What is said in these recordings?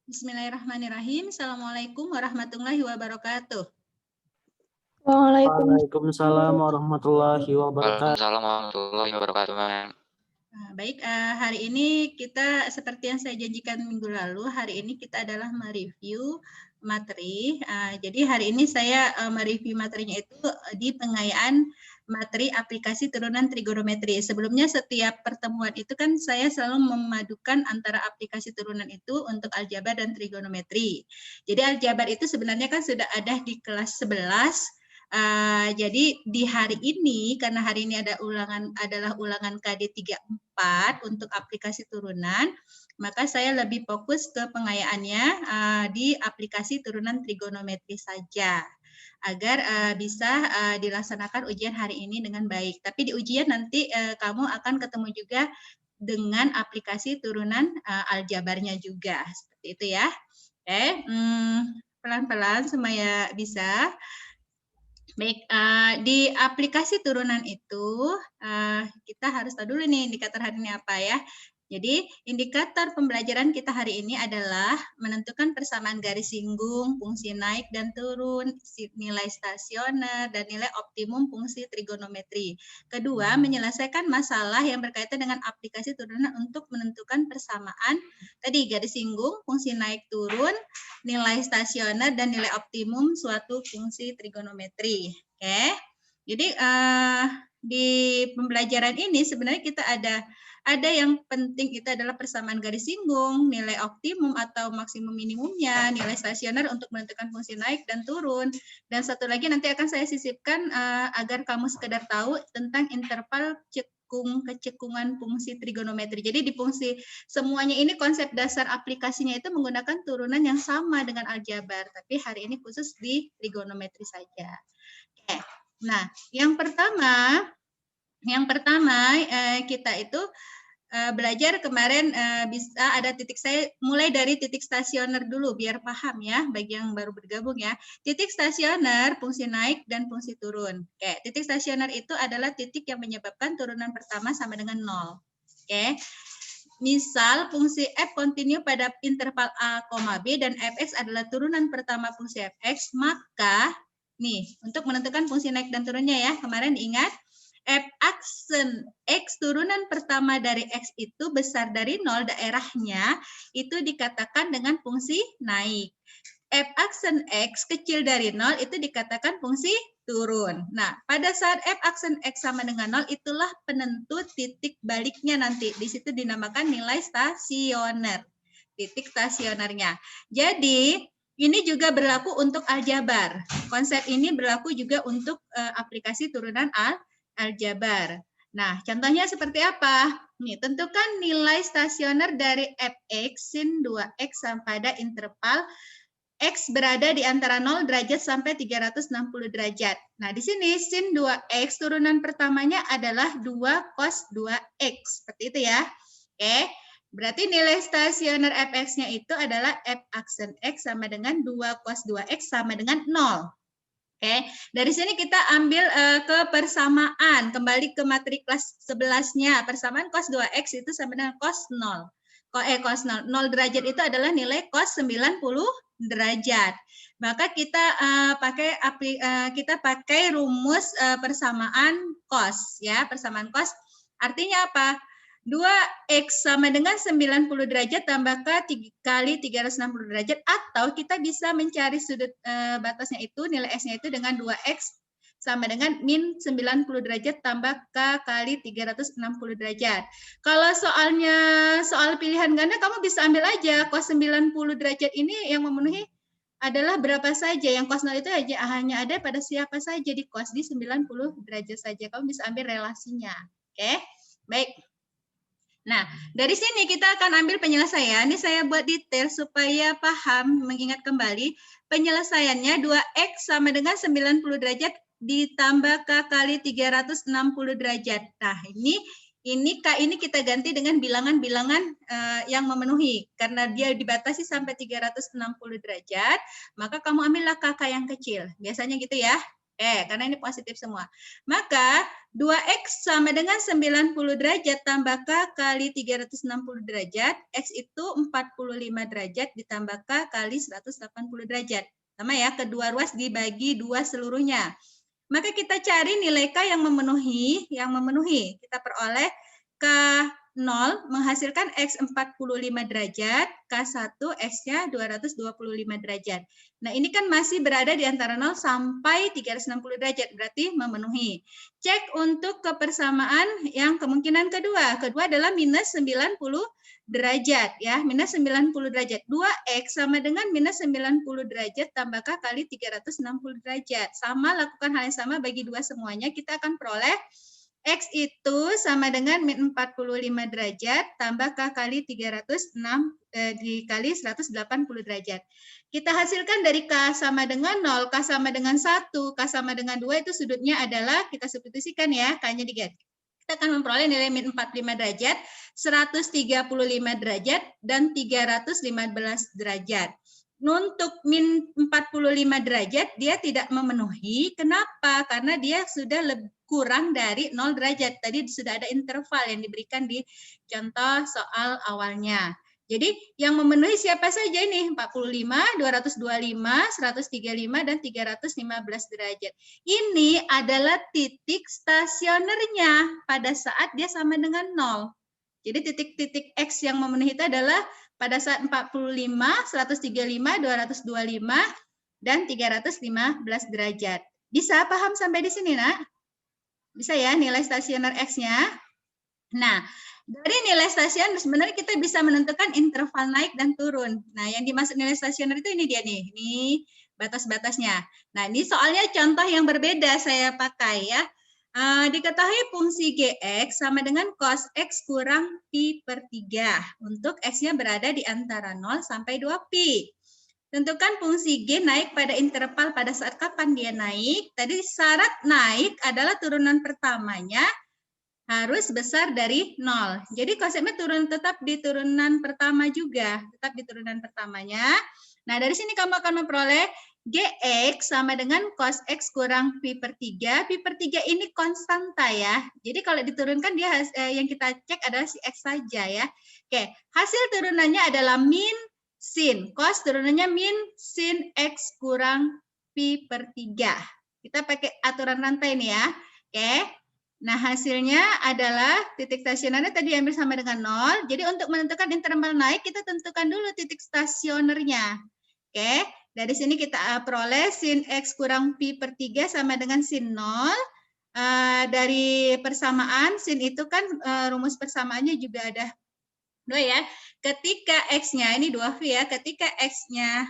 Bismillahirrahmanirrahim. Assalamualaikum warahmatullahi wabarakatuh. Waalaikumsalam warahmatullahi wabarakatuh. Waalaikumsalam warahmatullahi wabarakatuh, Ma'am. Baik, hari ini kita seperti yang saya janjikan minggu lalu, hari ini kita adalah mereview materi. Jadi hari ini saya mereview materinya itu di pengayaan materi aplikasi turunan trigonometri. Sebelumnya setiap pertemuan itu kan saya selalu memadukan antara aplikasi turunan itu untuk aljabar dan trigonometri. Jadi aljabar itu sebenarnya kan sudah ada di kelas 11. Jadi di hari ini, karena hari ini adalah ulangan KD 34 untuk aplikasi turunan, maka saya lebih fokus ke pengayaannya di aplikasi turunan trigonometri saja, agar bisa dilaksanakan ujian hari ini dengan baik. Tapi di ujian nanti kamu akan ketemu juga dengan aplikasi turunan aljabarnya juga, seperti itu ya. Oke, pelan-pelan supaya bisa. Baik, di aplikasi turunan itu kita harus tahu dulu nih indikator hari ini apa ya. Jadi indikator pembelajaran kita hari ini adalah menentukan persamaan garis singgung, fungsi naik dan turun, nilai stasioner, dan nilai optimum fungsi trigonometri. Kedua, menyelesaikan masalah yang berkaitan dengan aplikasi turunan untuk menentukan persamaan tadi garis singgung, fungsi naik turun, nilai stasioner, dan nilai optimum suatu fungsi trigonometri. Oke, jadi di pembelajaran ini sebenarnya kita ada yang penting itu adalah persamaan garis singgung, nilai optimum atau maksimum minimumnya, nilai stasioner untuk menentukan fungsi naik dan turun, dan satu lagi nanti akan saya sisipkan agar kamu sekedar tahu tentang interval kecekungan fungsi trigonometri. Jadi di fungsi semuanya ini konsep dasar aplikasinya itu menggunakan turunan yang sama dengan aljabar, tapi hari ini khusus di trigonometri saja. Oke. Nah, yang pertama kita itu belajar kemarin bisa ada titik, saya mulai dari titik stasioner dulu biar paham ya bagi yang baru bergabung ya. Titik stasioner, fungsi naik dan fungsi turun. Oke, titik stasioner itu adalah titik yang menyebabkan turunan pertama sama dengan 0. Oke. Misal fungsi f kontinu pada interval a, b dan fx adalah turunan pertama fungsi fx, maka nih untuk menentukan fungsi naik dan turunnya ya, kemarin ingat f aksen x turunan pertama dari x itu besar dari 0 daerahnya itu dikatakan dengan fungsi naik. F aksen x kecil dari 0 itu dikatakan fungsi turun. Nah, pada saat f aksen x sama dengan 0 itulah penentu titik baliknya nanti. Di situ dinamakan nilai stasioner. Titik stasionernya. Jadi, ini juga berlaku untuk aljabar. Konsep ini berlaku juga untuk aplikasi turunan aljabar. Nah, contohnya seperti apa? Nih, tentukan nilai stasioner dari fx sin 2x pada interval x berada di antara 0 derajat sampai 360 derajat. Nah, di sini sin 2x turunan pertamanya adalah 2 cos 2x. Seperti itu ya. Oke. Berarti nilai stasioner fx-nya itu adalah f aksen x sama dengan 2 cos 2x sama dengan 0. Oke, dari sini kita ambil ke persamaan, kembali ke materi kelas 11-nya. Persamaan cos 2x itu sama dengan cos 0. Cos 0. 0 derajat itu adalah nilai cos 90 derajat. Maka kita pakai rumus persamaan cos ya, persamaan cos. Artinya apa? 2x sama dengan 90 derajat tambah K kali 360 derajat, atau kita bisa mencari sudut batasnya itu, nilai S-nya itu dengan 2x sama dengan min 90 derajat tambah K kali 360 derajat. Kalau soalnya soal pilihan ganda, kamu bisa ambil aja cos 90 derajat ini yang memenuhi adalah berapa saja, yang cos 0 itu hanya ada pada siapa saja di cos di 90 derajat saja. Kamu bisa ambil relasinya. Oke, baik. Nah, dari sini kita akan ambil penyelesaian. Ini saya buat detail supaya paham, mengingat kembali. Penyelesaiannya 2x sama dengan 90 derajat ditambah K kali 360 derajat. Nah, ini K ini kita ganti dengan bilangan-bilangan yang memenuhi. Karena dia dibatasi sampai 360 derajat, maka kamu ambillah KK yang kecil. Biasanya gitu ya. Karena ini positif semua. Maka 2X sama dengan 90 derajat tambah K kali 360 derajat. X itu 45 derajat ditambah K kali 180 derajat. Sama ya, kedua ruas dibagi 2 seluruhnya. Maka kita cari nilai K yang memenuhi. Kita peroleh K0 menghasilkan X 45 derajat, K1 X-nya 225 derajat. Nah, ini kan masih berada di antara 0 sampai 360 derajat, berarti memenuhi. Cek untuk kebersamaan yang kemungkinan kedua. Kedua adalah minus 90 derajat, ya, minus 90 derajat. 2X sama dengan minus 90 derajat tambah K kali 360 derajat. Sama, lakukan hal yang sama bagi dua semuanya, kita akan peroleh X itu sama dengan min 45 derajat tambah K kali 306 dikali 180 derajat. Kita hasilkan dari K sama dengan 0, K sama dengan 1, K sama dengan 2 itu sudutnya adalah, kita substitusikan ya, K-nya diganti. Kita akan memperoleh nilai min 45 derajat, 135 derajat, dan 315 derajat. Untuk min 45 derajat, dia tidak memenuhi. Kenapa? Karena dia sudah kurang dari 0 derajat. Tadi sudah ada interval yang diberikan di contoh soal awalnya. Jadi yang memenuhi siapa saja ini? 45, 225, 135, dan 315 derajat. Ini adalah titik stasionernya pada saat dia sama dengan 0. Jadi titik-titik X yang memenuhi itu adalah pada saat 45, 135, 225, dan 315 derajat. Bisa paham sampai di sini, Nak? Bisa ya nilai stasioner X-nya? Nah, dari nilai stasioner sebenarnya kita bisa menentukan interval naik dan turun. Nah, yang dimaksud nilai stasioner itu ini dia nih. Ini batas-batasnya. Nah, ini soalnya contoh yang berbeda saya pakai ya. Diketahui fungsi Gx sama dengan cos X kurang Pi per 3. Untuk X-nya berada di antara 0 sampai 2Pi. Tentukan fungsi G naik pada interval pada saat kapan dia naik. Tadi syarat naik adalah turunan pertamanya harus besar dari 0. Jadi konsepnya tetap di turunan pertama juga. Tetap di turunan pertamanya. Nah, dari sini kamu akan memperoleh Gx sama dengan cos X kurang Pi per 3. Pi per 3 ini konstanta ya. Jadi kalau diturunkan dia yang kita cek adalah si X saja ya. Oke, hasil turunannya adalah min sin. Cos turunannya min sin X kurang Pi per 3. Kita pakai aturan rantai nih ya. Oke. Nah, hasilnya adalah titik stasionernya tadi ambil sama dengan 0. Jadi untuk menentukan interval naik kita tentukan dulu titik stasionernya. Oke. Dari sini kita peroleh sin X kurang Pi per 3 sama dengan sin 0. Dari persamaan, sin itu kan rumus persamaannya juga ada 2 ya. Ketika X-nya, ini 2V ya, ketika X-nya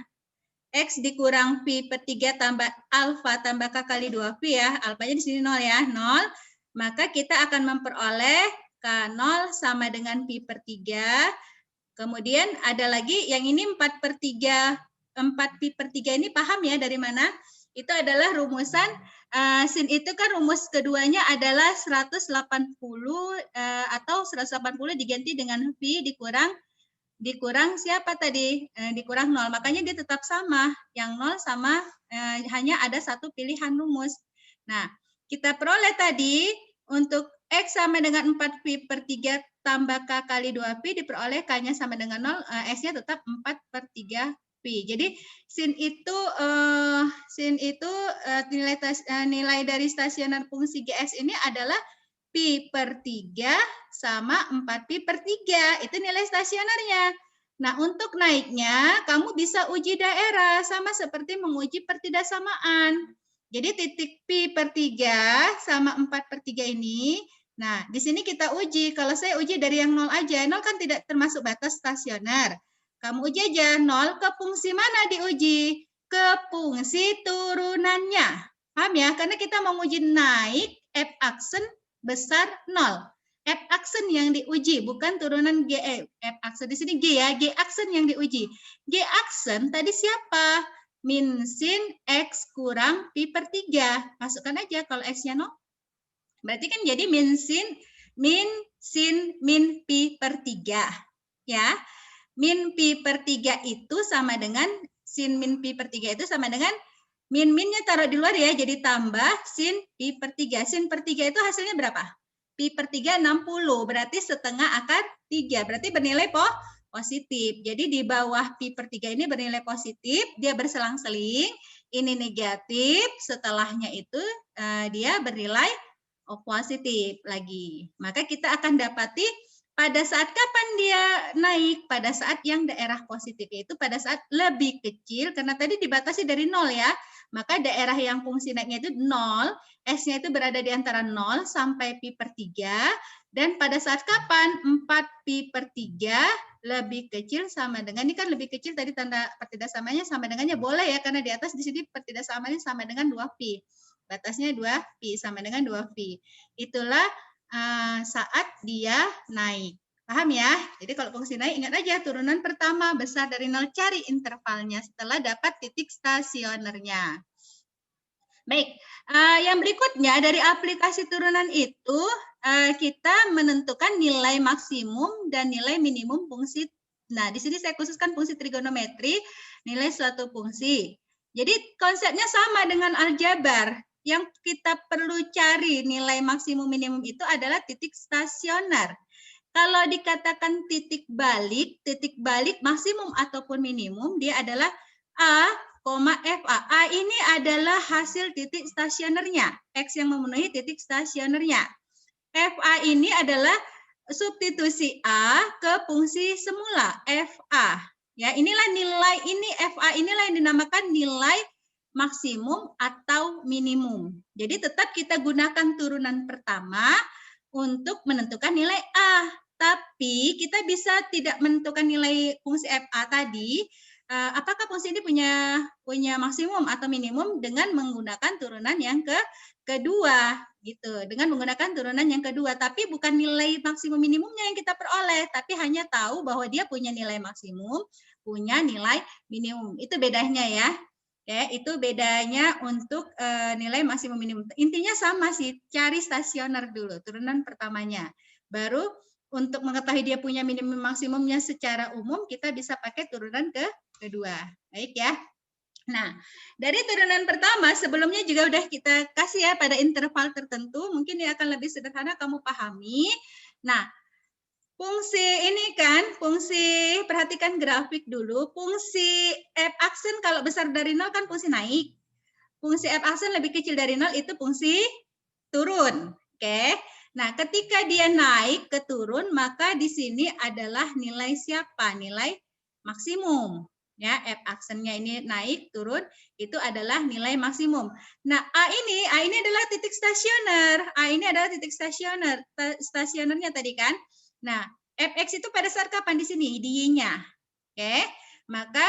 X dikurang Pi per 3 tambah alfa tambah K kali 2V ya, alfanya di sini 0 ya, 0. Maka kita akan memperoleh K0 sama dengan Pi per 3. Kemudian ada lagi yang ini 4 per 3. 4 Pi per 3 ini paham ya dari mana? Itu adalah rumusan sin itu kan rumus keduanya adalah 180 atau 180 diganti dengan Pi dikurang siapa tadi? Dikurang 0. Makanya dia tetap sama. Yang 0 sama hanya ada satu pilihan rumus. Nah, kita peroleh tadi untuk X sama dengan 4 Pi per 3 tambah K kali 2Pi diperoleh K-nya sama dengan 0, X-nya tetap 4 per 3 Pi. Jadi sin itu nilai dari stasioner fungsi Gx ini adalah Pi per 3 sama 4 Pi per 3. Itu nilai stasionernya. Nah, untuk naiknya kamu bisa uji daerah sama seperti menguji pertidaksamaan. Jadi titik Pi per 3 sama 4 per 3 ini. Nah, di sini kita uji. Kalau saya uji dari yang 0 aja. 0 kan tidak termasuk batas stasioner. Kamu uji aja 0 ke fungsi mana diuji? Ke fungsi turunannya. Paham ya? Karena kita menguji naik F aksen besar 0. F aksen yang diuji, bukan turunan G. F aksen di sini G ya. G aksen yang diuji. G aksen tadi siapa? Min sin X kurang Pi per 3. Masukkan aja kalau X-nya 0. Berarti kan jadi min Pi per 3. Ya. Min Pi per 3 itu sama dengan sin min Pi per 3 itu sama dengan Min-minnya taruh di luar ya, jadi tambah sin pi per 3. Sin per 3 itu hasilnya berapa? Pi per 3 60, berarti setengah akar 3, berarti bernilai positif. Jadi di bawah pi per 3 ini bernilai positif, dia berselang-seling, ini negatif, setelahnya itu dia bernilai positif lagi. Maka kita akan dapati pada saat kapan dia naik, pada saat yang daerah positif, yaitu pada saat lebih kecil, karena tadi dibatasi dari 0 ya, maka daerah yang fungsi naiknya itu 0, S-nya itu berada di antara 0 sampai pi per 3, dan pada saat kapan 4 pi per 3 lebih kecil sama dengan, ini kan lebih kecil tadi tanda pertidaksamanya sama dengannya boleh ya, karena di atas di sini pertidaksamanya sama dengan 2 pi. Batasnya 2 pi sama dengan 2 pi. Itulah saat dia naik. Paham ya? Jadi kalau fungsi naik, ingat aja turunan pertama besar dari 0, cari intervalnya setelah dapat titik stasionernya. Baik, yang berikutnya dari aplikasi turunan itu kita menentukan nilai maksimum dan nilai minimum fungsi. Nah, di sini saya khususkan fungsi trigonometri, nilai suatu fungsi. Jadi konsepnya sama dengan aljabar. Yang kita perlu cari nilai maksimum minimum itu adalah titik stasioner. Kalau dikatakan titik balik maksimum ataupun minimum, dia adalah A, FA. A ini adalah hasil titik stasionernya. X yang memenuhi titik stasionernya. FA ini adalah substitusi A ke fungsi semula, FA. Ya, inilah nilai ini, FA inilah yang dinamakan nilai maksimum atau minimum. Jadi tetap kita gunakan turunan pertama untuk menentukan nilai A. Tapi kita bisa tidak menentukan nilai fungsi FA tadi. Apakah fungsi ini punya maksimum atau minimum dengan menggunakan turunan yang kedua gitu. Dengan menggunakan turunan yang kedua, tapi bukan nilai maksimum minimumnya yang kita peroleh, tapi hanya tahu bahwa dia punya nilai maksimum, punya nilai minimum. Itu bedanya ya. Oke, itu bedanya untuk nilai maksimum minimum. Intinya sama sih, cari stasioner dulu, turunan pertamanya. Baru untuk mengetahui dia punya minimum maksimumnya secara umum, kita bisa pakai turunan kedua. Baik ya. Nah, dari turunan pertama, sebelumnya juga udah kita kasih ya pada interval tertentu, mungkin ini akan lebih sederhana kamu pahami. Nah, fungsi ini kan, fungsi, perhatikan grafik dulu, fungsi F aksen kalau besar dari 0 kan fungsi naik. Fungsi F aksen lebih kecil dari 0 itu fungsi turun. Oke. Nah, ketika dia naik ke turun, maka di sini adalah nilai siapa? Nilai maksimum. Ya, F aksennya ini naik, turun, itu adalah nilai maksimum. Nah, A ini adalah titik stasioner. A ini adalah titik stasioner. Stasionernya tadi kan. Nah, Fx itu pada saat kapan di sini? Di Y-nya. Oke. Maka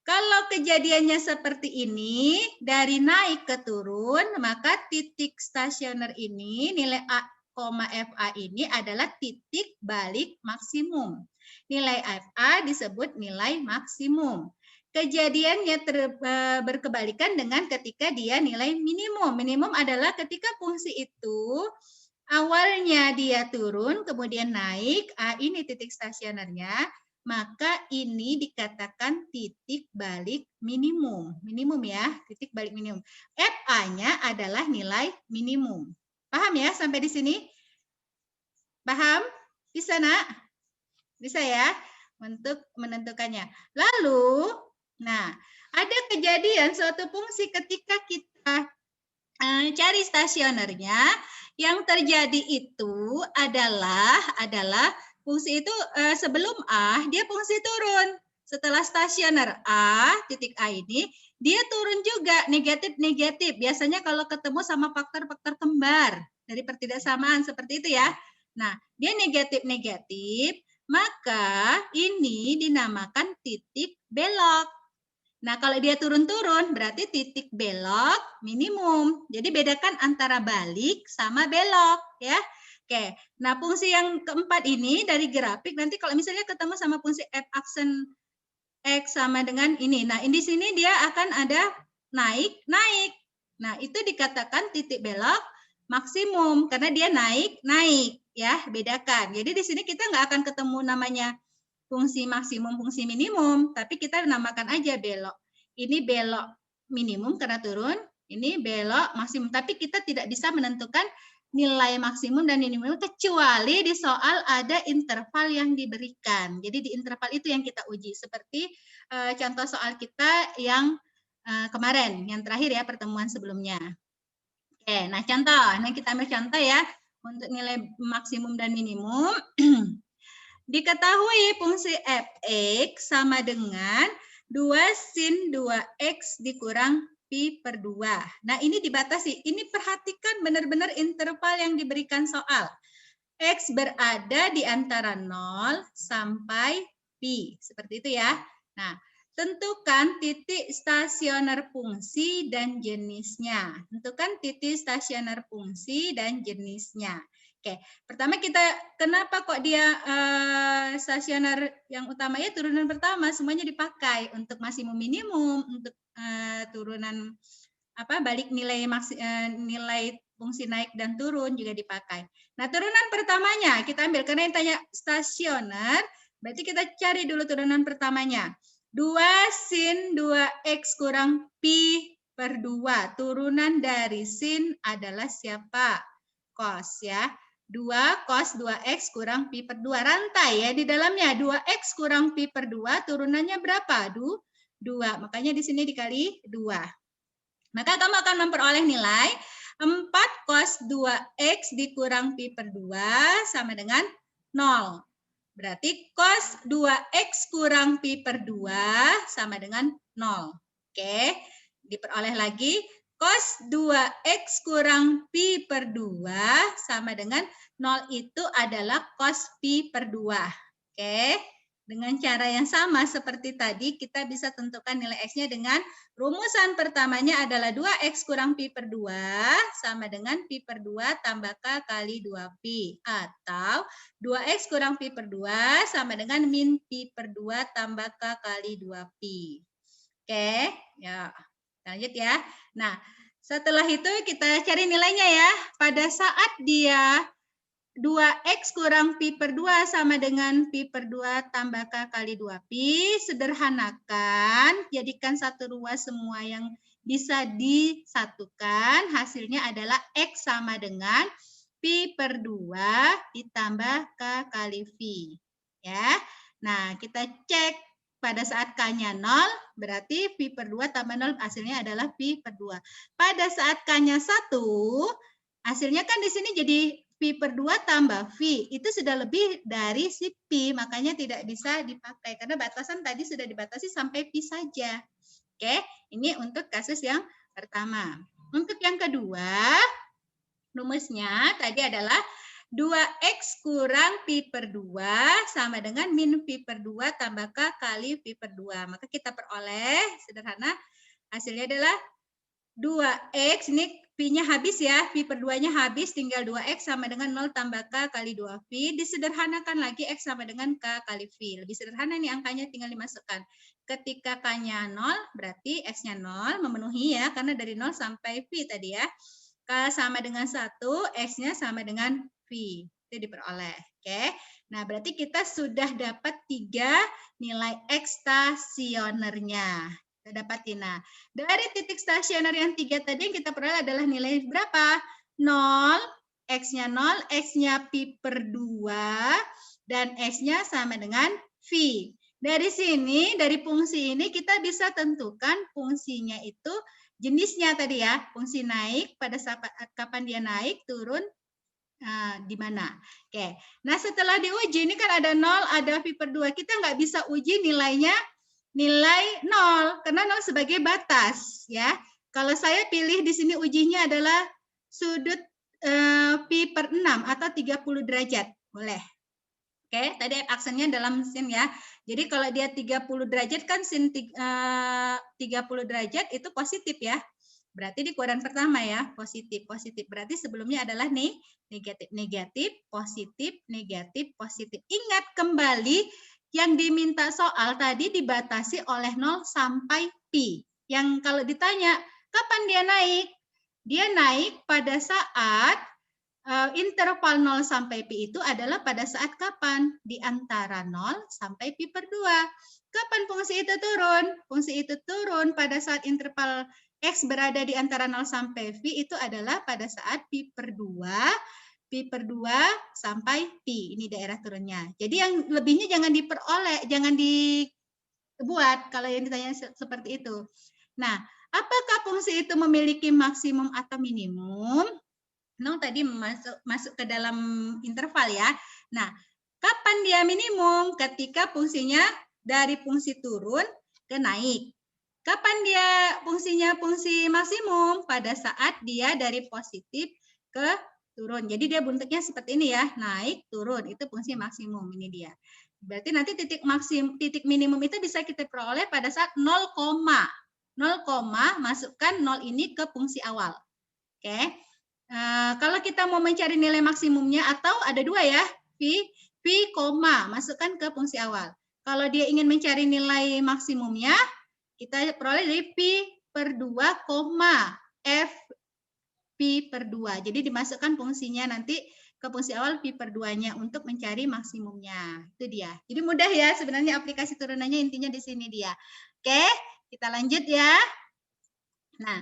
kalau kejadiannya seperti ini, dari naik ke turun, maka titik stasioner ini, nilai A, FA ini adalah titik balik maksimum. Nilai FA disebut nilai maksimum. Kejadiannya berkebalikan dengan ketika dia nilai minimum. Minimum adalah ketika fungsi itu awalnya dia turun, kemudian naik, ini titik stasionernya, maka ini dikatakan titik balik minimum. Minimum ya, titik balik minimum. FA-nya adalah nilai minimum. Paham ya sampai di sini? Paham? Bisa nak? Bisa ya untuk menentukannya. Lalu, nah ada kejadian suatu fungsi ketika kita cari stasionernya, yang terjadi itu adalah fungsi itu sebelum A dia fungsi turun. Setelah stasioner A, titik A ini, dia turun juga negatif-negatif. Biasanya kalau ketemu sama faktor-faktor kembar dari pertidaksamaan seperti itu ya. Nah, dia negatif-negatif, maka ini dinamakan titik belok. Nah, kalau dia turun-turun berarti titik belok minimum. Jadi bedakan antara balik sama belok ya. Oke. Nah, fungsi yang keempat ini dari grafik nanti kalau misalnya ketemu sama fungsi F aksen X sama dengan ini. Nah, di sini dia akan ada naik. Nah, itu dikatakan titik belok maksimum karena dia naik ya. Bedakan. Jadi di sini kita nggak akan ketemu namanya fungsi maksimum, fungsi minimum, tapi kita namakan aja belok. Ini belok minimum karena turun, ini belok maksimum. Tapi kita tidak bisa menentukan nilai maksimum dan minimum kecuali di soal ada interval yang diberikan. Jadi di interval itu yang kita uji. Seperti contoh soal kita yang kemarin, yang terakhir ya, pertemuan sebelumnya. Oke, nah contoh, ini kita ambil contoh ya untuk nilai maksimum dan minimum. Diketahui fungsi f(x) sama dengan 2 sin 2x dikurang pi per 2. Nah, ini dibatasi. Ini perhatikan benar-benar interval yang diberikan soal. X berada di antara 0 sampai pi. Seperti itu ya. Nah, tentukan titik stasioner fungsi dan jenisnya. Tentukan titik stasioner fungsi dan jenisnya. Oke, pertama kita kenapa kok dia stasioner yang utamanya turunan pertama semuanya dipakai untuk maksimum minimum, untuk turunan balik nilai nilai fungsi naik dan turun juga dipakai. Nah, turunan pertamanya kita ambil karena yang tanya stasioner, berarti kita cari dulu turunan pertamanya. 2 sin 2x kurang pi per 2. Turunan dari sin adalah siapa? Cos ya. 2 cos 2x kurang pi per 2. Rantai ya di dalamnya. 2x kurang pi per 2 turunannya berapa? 2. Makanya di sini dikali 2. Maka kamu akan memperoleh nilai 4 cos 2x dikurang pi per 2 sama dengan 0. Berarti cos 2x kurang pi per 2 sama dengan 0. Oke, diperoleh lagi. Cos 2x kurang pi per 2 sama dengan 0 itu adalah cos pi per 2. Oke, dengan cara yang sama seperti tadi, kita bisa tentukan nilai x-nya dengan rumusan pertamanya adalah 2x kurang pi per 2 sama dengan pi per 2 tambah k kali 2pi. Atau 2x kurang pi per 2 sama dengan min pi per 2 tambah k kali 2pi. Oke, ya. Lanjut ya. Nah, setelah itu kita cari nilainya ya. Pada saat dia 2x kurang pi per 2 sama dengan pi per 2 tambah k kali 2pi. Sederhanakan, jadikan satu ruas semua yang bisa disatukan. Hasilnya adalah x sama dengan pi per 2 ditambah k kali v. Ya. Nah, kita cek. Pada saat K-nya 0, berarti pi per 2 tambah 0 hasilnya adalah pi per 2. Pada saat K-nya 1, hasilnya kan di sini jadi pi per 2 tambah v. Itu sudah lebih dari si pi, makanya tidak bisa dipakai. Karena batasan tadi sudah dibatasi sampai pi saja. Oke, ini untuk kasus yang pertama. Untuk yang kedua, rumusnya tadi adalah 2x kurang pi per 2 sama dengan min pi per 2 tambah k kali pi per 2. Maka kita peroleh sederhana hasilnya adalah 2x, ini pi-nya habis ya, pi per 2-nya habis, tinggal 2x sama dengan 0 tambah k kali 2v. Disederhanakan lagi x sama dengan k kali v. Lebih sederhana nih angkanya tinggal dimasukkan. Ketika k-nya 0, berarti x-nya 0, memenuhi ya, karena dari 0 sampai v tadi ya. K sama dengan 1, x-nya sama dengan V. Itu diperoleh. Oke. Nah, berarti kita sudah dapat 3 nilai X stasionernya. Kita dapatin. Nah, dari titik stasioner yang 3 tadi yang kita peroleh adalah nilai berapa? 0, X-nya 0, X-nya pi per 2, dan X-nya sama dengan V. Dari sini, dari fungsi ini kita bisa tentukan fungsinya itu jenisnya tadi ya, fungsi naik pada saat kapan dia naik, turun, di mana. Oke. Nah, setelah diuji ini kan ada 0, ada pi per 2. Kita nggak bisa uji nilainya nilai 0 karena 0 sebagai batas ya. Kalau saya pilih di sini ujinya adalah sudut pi per 6 atau 30 derajat. Boleh. Oke, tadi aksennya dalam sin ya. Jadi kalau dia 30 derajat kan sin 30 derajat itu positif ya. Berarti di kuadran pertama ya, positif, positif. Berarti sebelumnya adalah nih, negatif, negatif, positif, negatif, positif. Ingat kembali yang diminta soal tadi dibatasi oleh 0 sampai pi. Yang kalau ditanya, kapan dia naik? Dia naik pada saat interval 0 sampai pi itu adalah pada saat kapan? Di antara 0 sampai pi per 2. kapan fungsi itu turun? Fungsi itu turun pada saat interval X berada di antara 0 sampai V itu adalah pada saat pi per 2 sampai pi. Ini daerah turunnya. Jadi yang lebihnya jangan diperoleh, jangan dibuat kalau yang ditanya seperti itu. Nah, apakah fungsi itu memiliki maksimum atau minimum? Tadi masuk ke dalam interval ya. Nah, kapan dia minimum? Ketika fungsinya dari fungsi turun ke naik. Kapan dia fungsinya fungsi maksimum? Pada saat dia dari positif ke turun. Jadi dia bentuknya seperti ini ya, naik, turun. Itu fungsi maksimum, ini dia. Berarti nanti titik minimum itu bisa kita peroleh pada saat 0, masukkan 0 ini ke fungsi awal. Oke. Kalau kita mau mencari nilai maksimumnya, atau ada dua ya, V, masukkan ke fungsi awal. Kalau dia ingin mencari nilai maksimumnya, kita peroleh dari pi per 2, F pi per 2. Jadi dimasukkan fungsinya nanti ke fungsi awal pi per 2-nya untuk mencari maksimumnya. Itu dia. Jadi mudah ya sebenarnya aplikasi turunannya, intinya di sini dia. Oke, kita lanjut ya. Nah,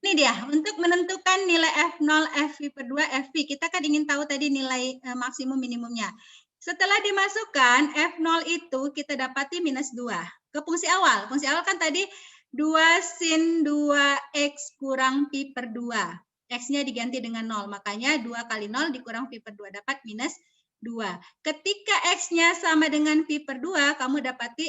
ini dia, untuk menentukan nilai F0, Fv per 2, Fv. Kita kan ingin tahu tadi nilai maksimum minimumnya. Setelah dimasukkan, F0 itu kita dapati minus 2. Ke fungsi awal. Fungsi awal kan tadi 2 sin 2x kurang pi per 2. X-nya diganti dengan 0. Makanya 2 kali 0 dikurang pi per 2. Dapat minus 2. Ketika X-nya sama dengan pi per 2, kamu dapati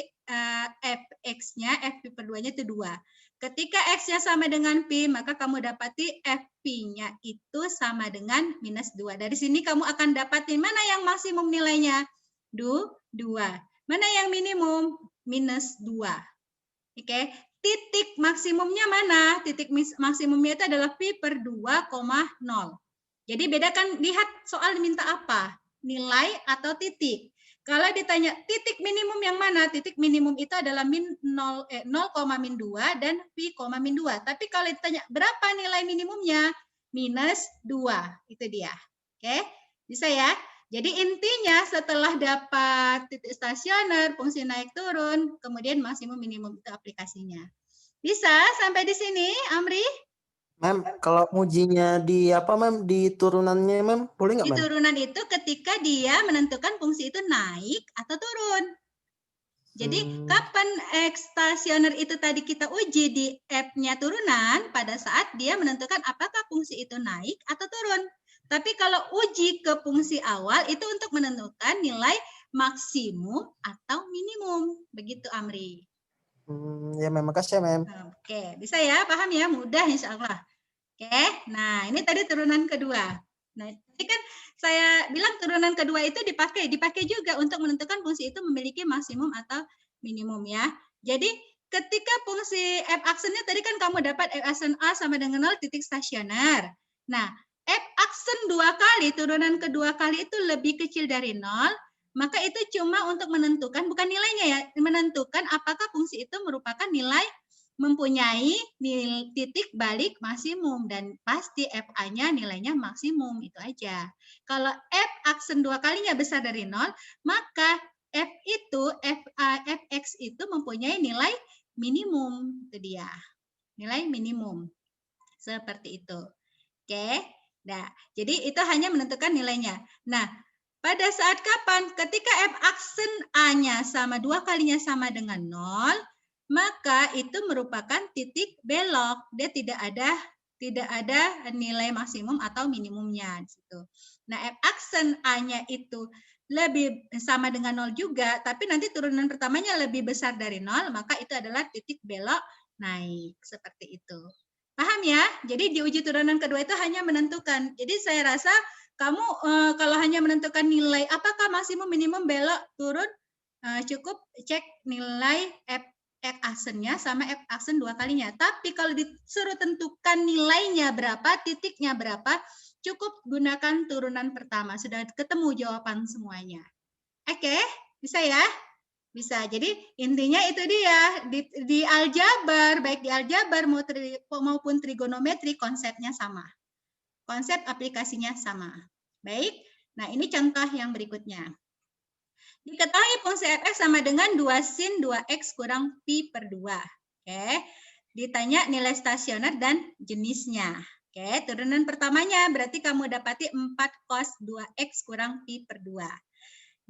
Fx-nya, F pi per 2-nya itu 2. Ketika X-nya sama dengan pi, maka kamu dapati Fp-nya itu sama dengan minus 2. Dari sini kamu akan dapati mana yang maksimum nilainya? 2. Mana yang minimum? Minus 2. Oke. Titik maksimumnya mana? Titik maksimumnya itu adalah pi per 2,0. Jadi bedakan, lihat soal diminta apa? Nilai atau titik. Kalau ditanya titik minimum yang mana? Titik minimum itu adalah 0,2 dan pi, 2. Tapi kalau ditanya berapa nilai minimumnya? Minus 2. Itu dia. Oke, bisa ya? Jadi intinya setelah dapat titik stasioner, fungsi naik turun, kemudian maksimum minimum itu aplikasinya. Bisa sampai di sini, Amri? Mem, kalau ujinya di apa Mem, di turunannya Mem, boleh nggak Di Mem? turunan itu ketika dia menentukan fungsi itu naik atau turun. Jadi kapan X stasioner itu tadi kita uji di F-nya turunan pada saat dia menentukan apakah fungsi itu naik atau turun. Tapi kalau uji ke fungsi awal itu untuk menentukan nilai maksimum atau minimum. Begitu Amri. Ya Mem, makasih ya Mem. Oke, bisa ya, paham ya, mudah insya Allah. Oke, nah ini tadi turunan kedua. Nah, ini kan saya bilang turunan kedua itu dipakai juga untuk menentukan fungsi itu memiliki maksimum atau minimum ya. Jadi ketika fungsi f aksennya tadi kan kamu dapat f aksen A sama dengan 0 titik stasioner. Nah, f aksen 2 kali, turunan kedua kali itu lebih kecil dari 0, maka itu cuma untuk menentukan, bukan nilainya ya, menentukan apakah fungsi itu merupakan nilai mempunyai titik balik maksimum, dan pasti FA-nya nilainya maksimum, itu aja. Kalau F aksen 2 kalinya besar dari 0, maka F itu, Fx itu mempunyai nilai minimum, itu dia. Nilai minimum. Seperti itu. Oke. Nah, jadi itu hanya menentukan nilainya. Nah, pada saat kapan? Ketika F aksen A-nya sama 2 kalinya sama dengan 0, maka itu merupakan titik belok. Dia tidak ada nilai maksimum atau minimumnya di situ. Nah, F aksen A-nya itu lebih sama dengan 0 juga, tapi nanti turunan pertamanya lebih besar dari 0, maka itu adalah titik belok naik. Seperti itu. Paham ya? Jadi di uji turunan kedua itu hanya menentukan. Jadi saya rasa kamu kalau hanya menentukan nilai apakah maksimum minimum belok turun, cukup cek nilai F aksennya sama F aksen 2 kalinya. Tapi kalau disuruh tentukan nilainya berapa, titiknya berapa, cukup gunakan turunan pertama. Sudah ketemu jawaban semuanya. Oke, bisa ya? Bisa. Jadi intinya itu dia. Di aljabar, baik di aljabar maupun trigonometri, konsepnya sama. Konsep aplikasinya sama. Baik. Nah, ini contoh yang berikutnya. Diketahui fungsi fx sama dengan 2 sin 2x kurang pi per 2. Oke. Ditanya nilai stasioner dan jenisnya. Oke, turunan pertamanya berarti kamu dapati 4 cos 2x kurang pi per 2.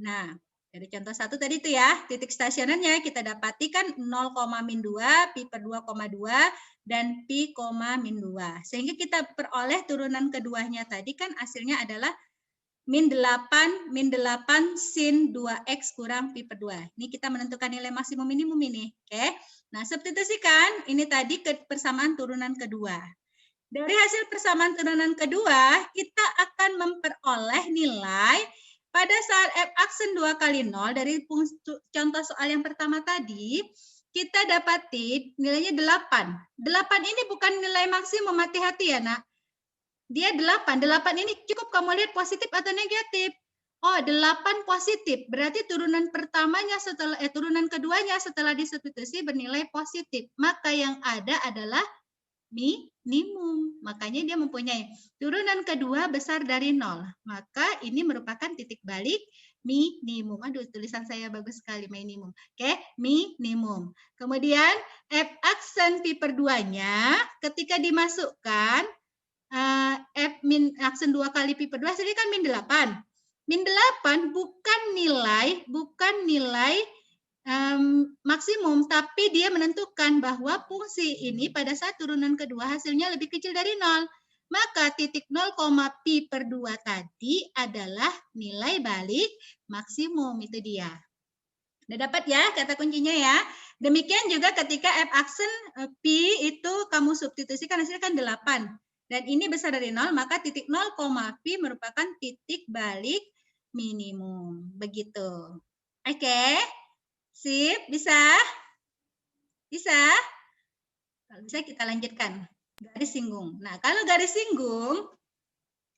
Nah, dari contoh 1 tadi itu ya, titik stasionernya kita dapati kan 0,-2, pi per 2,2, dan pi, min 2. Sehingga kita peroleh turunan keduanya tadi kan hasilnya adalah min 8 sin 2x kurang pi per 2. Ini kita menentukan nilai maksimum minimum ini. Oke. Nah, substitusikan ini tadi ke persamaan turunan kedua. Dari hasil persamaan turunan kedua, kita akan memperoleh nilai pada saat f aksen 2 kali 0 dari contoh soal yang pertama tadi, kita dapati nilainya 8. 8 ini bukan nilai maksimum, hati-hati ya, Nak. Dia 8. 8 ini cukup kamu lihat positif atau negatif. Oh, 8 positif. Berarti turunan pertamanya setelah turunan keduanya setelah disubstitusi bernilai positif. Maka yang ada adalah minimum. Makanya dia mempunyai turunan kedua besar dari 0. Maka ini merupakan titik balik minimum. Aduh, tulisan saya bagus sekali, minimum. Oke, minimum. Kemudian f aksen pi per 2-nya ketika dimasukkan f min aksen 2 kali pi per 2 hasilnya kan min 8. Min 8 bukan nilai maksimum, tapi dia menentukan bahwa fungsi ini pada saat turunan kedua hasilnya lebih kecil dari 0. Maka titik 0, pi per 2 tadi adalah nilai balik maksimum, itu dia. Udah dapat ya kata kuncinya ya. Demikian juga ketika f aksen pi itu kamu substitusikan hasilnya kan 8. Dan ini besar dari 0, maka titik 0, pi merupakan titik balik minimum. Begitu. Oke. Sip, bisa? Bisa? Kalau bisa kita lanjutkan. Garis singgung. Nah, kalau garis singgung,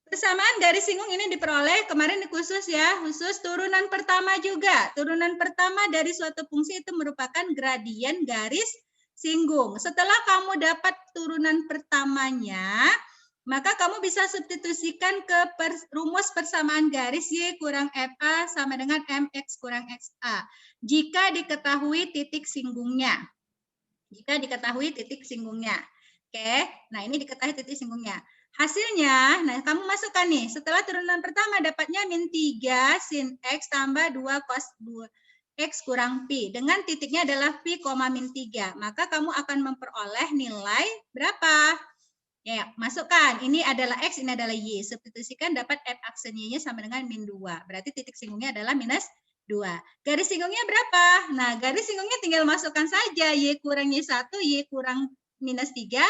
persamaan garis singgung ini diperoleh kemarin khusus ya, khusus turunan pertama juga. Turunan pertama dari suatu fungsi itu merupakan gradien garis singgung. Setelah kamu dapat turunan pertamanya, maka kamu bisa substitusikan ke rumus persamaan garis Y kurang FA sama dengan MX kurang XA. Jika diketahui titik singgungnya. Jika diketahui titik singgungnya. Oke, nah ini diketahui titik singgungnya. Hasilnya, nah kamu masukkan nih, setelah turunan pertama dapatnya min 3 sin X tambah 2 cos 2 X kurang pi. Dengan titiknya adalah pi, min 3. Maka kamu akan memperoleh nilai berapa? Ya, masukkan. Ini adalah X, ini adalah Y. Substitusikan dapat F aksen Y-nya sama dengan min 2. Berarti titik singgungnya adalah minus 2. Garis singgungnya berapa? Nah, garis singgungnya tinggal masukkan saja. Y kurang Y1, Y kurang minus 3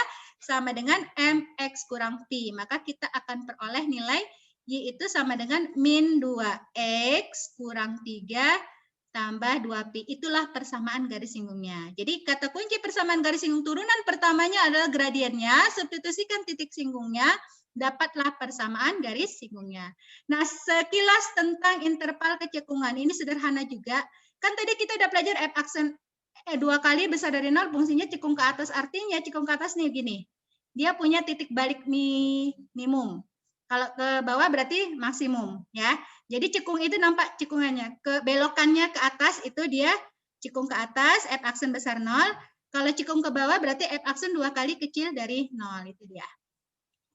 sama dengan MX kurang pi. Maka kita akan peroleh nilai Y itu sama dengan min 2X kurang 3 tambah 2pi. Itulah persamaan garis singgungnya. Jadi kata kunci persamaan garis singgung turunan pertamanya adalah gradiennya, substitusikan titik singgungnya, dapatlah persamaan garis singgungnya. Nah, sekilas tentang interval kecekungan. Ini sederhana juga. Kan tadi kita udah belajar F aksen 2 kali besar dari 0, fungsinya cekung ke atas. Artinya cekung ke atas nih gini. Dia punya titik balik minimum. Kalau ke bawah berarti maksimum, ya. Jadi cekung itu nampak cekungannya. Belokannya ke atas itu dia cekung ke atas, F aksen besar 0. Kalau cekung ke bawah berarti F aksen 2 kali kecil dari 0. Itu dia.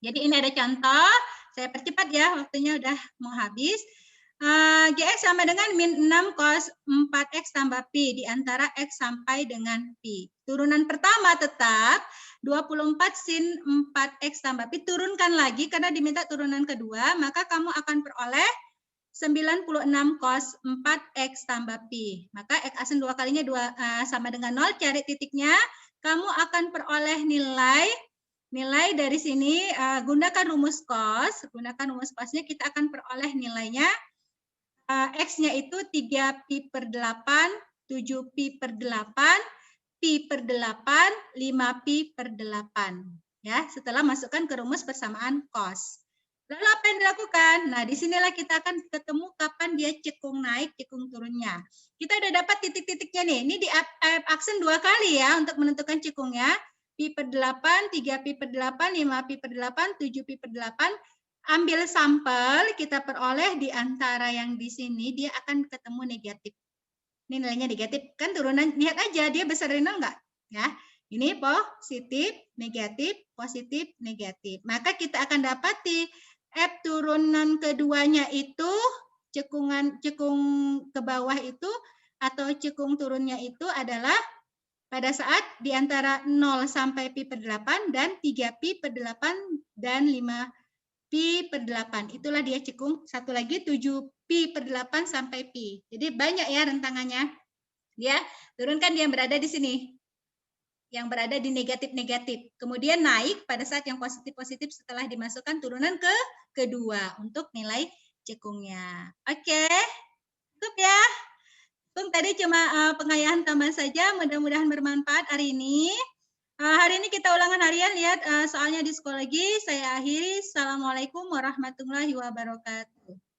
Jadi ini ada contoh. Saya percepat ya, waktunya udah mau habis. Gx sama dengan min 6 cos 4x tambah pi di antara x sampai dengan pi. Turunan pertama tetap 24 sin 4x tambah pi. Turunkan lagi karena diminta turunan kedua, maka kamu akan peroleh 96 cos 4x tambah pi. Maka x aksen 2 kalinya 2 sama dengan 0, cari titiknya. Kamu akan peroleh nilai dari sini, gunakan rumus cos. Gunakan rumus cosnya, kita akan peroleh nilainya. X-nya itu 3pi per 8, 7pi per 8, pi per 8, 5pi per 8. Ya, setelah masukkan ke rumus persamaan cos. Lalu apa yang dilakukan? Nah, disinilah kita akan ketemu kapan dia cekung naik, cekung turunnya. Kita udah dapat titik-titiknya nih. Ini di aksen 2 kali ya untuk menentukan cekungnya. Pi per 8, 3pi per 8, 5pi per 8, 7pi per 8, ambil sampel, kita peroleh di antara yang di sini, dia akan ketemu negatif. Ini nilainya negatif, kan turunan, lihat aja dia besar dari 0 enggak? Ya, ini positif, negatif. Maka kita akan dapati F turunan keduanya itu, cekung ke bawah itu, atau cekung turunnya itu adalah pada saat di antara 0 sampai pi per 8 dan 3 pi per 8 dan 5 pi per 8. Itulah dia cekung. Satu lagi 7 pi per 8 sampai pi. Jadi banyak ya rentangannya. Dia turunkan dia yang berada di sini. Yang berada di negatif-negatif. Kemudian naik pada saat yang positif-positif setelah dimasukkan turunan ke kedua untuk nilai cekungnya. Oke. Cukup ya. Tadi cuma pengayaan tambahan saja, mudah-mudahan bermanfaat hari ini. Hari ini kita ulangan harian, lihat soalnya di psikologi. Saya akhiri. Assalamualaikum warahmatullahi wabarakatuh.